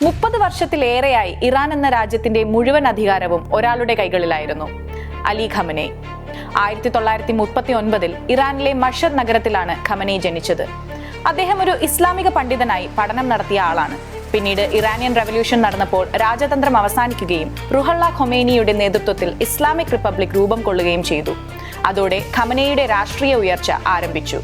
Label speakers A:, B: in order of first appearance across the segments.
A: 30 വർഷത്തിലേറെയായി ഇറാൻ എന്ന രാജ്യത്തിന്റെ മുഴുവൻ അധികാരവും ഒരാളുടെ കൈകളിലായിരുന്നു, അലി ഖമനേയി. 1939 ഇറാനിലെ മഷദ് നഗരത്തിലാണ് ഖമനേയി ജനിച്ചത്. അദ്ദേഹം ഒരു ഇസ്ലാമിക പണ്ഡിതനായി പഠനം നടത്തിയ ആളാണ്. പിന്നീട് ഇറാനിയൻ റവല്യൂഷൻ നടന്നപ്പോൾ രാജതന്ത്രം അവസാനിക്കുകയും റുഹള്ള ഖൊമേനിയുടെ നേതൃത്വത്തിൽ ഇസ്ലാമിക് റിപ്പബ്ലിക് രൂപം കൊള്ളുകയും ചെയ്തു. അതോടെ ഖമനേയിയുടെ രാഷ്ട്രീയ ഉയർച്ച ആരംഭിച്ചു.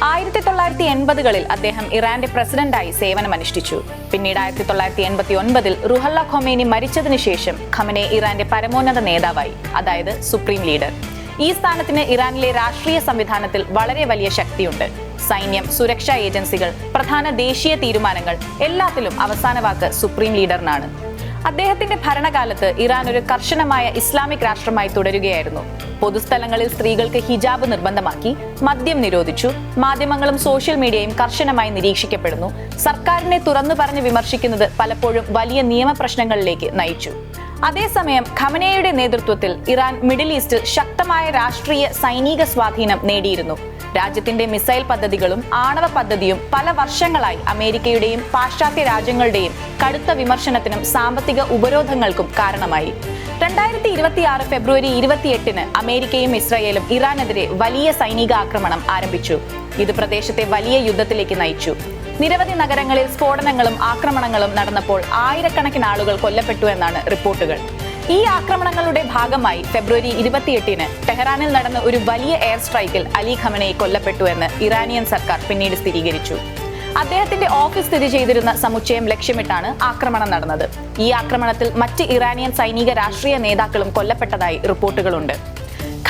A: 1980കളിൽ അദ്ദേഹം ഇറാന്റെ പ്രസിഡന്റായി സേവനമനുഷ്ഠിച്ചു. പിന്നീട് 1989 റുഹള്ള ഖൊമേനി മരിച്ചതിനു ശേഷം ഖമനേയി ഇറാന്റെ പരമോന്നത നേതാവായി, അതായത് സുപ്രീം ലീഡർ. ഈ സ്ഥാനത്തിന് ഇറാനിലെ രാഷ്ട്രീയ സംവിധാനത്തിൽ വളരെ വലിയ ശക്തിയുണ്ട്. സൈന്യം, സുരക്ഷാ ഏജൻസികൾ, പ്രധാന ദേശീയ തീരുമാനങ്ങൾ എല്ലാത്തിലും അവസാന വാക്ക് സുപ്രീം ലീഡറിനാണ്. അദ്ദേഹത്തിന്റെ ഭരണകാലത്ത് ഇറാൻ ഒരു കർശനമായ ഇസ്ലാമിക് രാഷ്ട്രമായി തുടരുകയായിരുന്നു. പൊതുസ്ഥലങ്ങളിൽ സ്ത്രീകൾക്ക് ഹിജാബ് നിർബന്ധമാക്കി, മദ്യം നിരോധിച്ചു, മാധ്യമങ്ങളും സോഷ്യൽ മീഡിയയും കർശനമായി നിരീക്ഷിക്കപ്പെടുന്നു. സർക്കാരിനെ തുറന്നു പറഞ്ഞ് വിമർശിക്കുന്നത് പലപ്പോഴും വലിയ നിയമപ്രശ്നങ്ങളിലേക്ക് നയിച്ചു. അതേസമയം ഖമനേയിയുടെ നേതൃത്വത്തിൽ ഇറാൻ മിഡിൽ ഈസ്റ്റിൽ ശക്തമായ രാഷ്ട്രീയ സൈനിക സ്വാധീനം നേടിയിരുന്നു. രാജ്യത്തിന്റെ മിസൈൽ പദ്ധതികളും ആണവ പദ്ധതിയും പല വർഷങ്ങളായി അമേരിക്കയുടെയും പാശ്ചാത്യ രാജ്യങ്ങളുടെയും കടുത്ത വിമർശനത്തിനും സാമ്പത്തിക ഉപരോധങ്ങൾക്കും കാരണമായി. 2026 ഫെബ്രുവരി 28 അമേരിക്കയും ഇസ്രായേലും ഇറാനെതിരെ വലിയ സൈനിക ആക്രമണം ആരംഭിച്ചു. ഇത് പ്രദേശത്തെ വലിയ യുദ്ധത്തിലേക്ക് നയിച്ചു. നിരവധി നഗരങ്ങളിൽ സ്ഫോടനങ്ങളും ആക്രമണങ്ങളും നടന്നപ്പോൾ ആയിരക്കണക്കിന് ആളുകൾ കൊല്ലപ്പെട്ടു എന്നാണ് റിപ്പോർട്ടുകൾ. ഈ ആക്രമണങ്ങളുടെ ഭാഗമായി ഫെബ്രുവരി 28 ടെഹ്റാനിൽ നടന്ന ഒരു വലിയ എയർ സ്ട്രൈക്കിൽ അലി ഖമനേയി കൊല്ലപ്പെട്ടു എന്ന് ഇറാനിയൻ സർക്കാർ പിന്നീട് സ്ഥിരീകരിച്ചു. അദ്ദേഹത്തിന്റെ ഓഫീസ് സ്ഥിതി ചെയ്തിരുന്ന സമുച്ചയം ലക്ഷ്യമിട്ടാണ് ആക്രമണം നടന്നത്. ഈ ആക്രമണത്തിൽ മറ്റ് ഇറാനിയൻ സൈനിക രാഷ്ട്രീയ നേതാക്കളും കൊല്ലപ്പെട്ടതായി റിപ്പോർട്ടുകളുണ്ട്.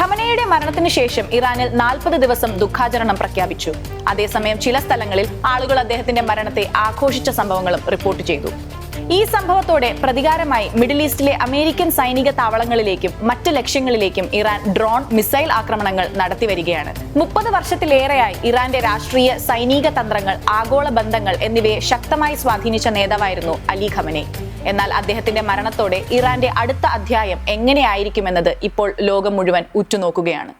A: ഖമനേയിയുടെ മരണത്തിന് ശേഷം ഇറാനിൽ 40 ദിവസം ദുഃഖാചരണം പ്രഖ്യാപിച്ചു. അതേസമയം ചില സ്ഥലങ്ങളിൽ ആളുകൾ അദ്ദേഹത്തിന്റെ മരണത്തെ ആഘോഷിച്ച സംഭവങ്ങളും റിപ്പോർട്ട് ചെയ്തു. ഈ സംഭവത്തോടെ പ്രതികാരമായി മിഡിൽ ഈസ്റ്റിലെ അമേരിക്കൻ സൈനിക താവളങ്ങളിലേക്കും മറ്റ് ലക്ഷ്യങ്ങളിലേക്കും ഇറാൻ ഡ്രോൺ, മിസൈൽ ആക്രമണങ്ങൾ നടത്തി വരികയാണ്. 30 വർഷത്തിലേറെയായി ഇറാന്റെ രാഷ്ട്രീയ സൈനിക തന്ത്രങ്ങൾ, ആഗോള ബന്ധങ്ങൾ എന്നിവയെ ശക്തമായി സ്വാധീനിച്ച നേതാവായിരുന്നു അലി ഖമനേയി. എന്നാൽ അദ്ദേഹത്തിന്റെ മരണത്തോടെ ഇറാന്റെ അടുത്ത അധ്യായം എങ്ങനെയായിരിക്കുമെന്നത് ഇപ്പോൾ ലോകം മുഴുവൻ ഉറ്റുനോക്കുകയാണ്.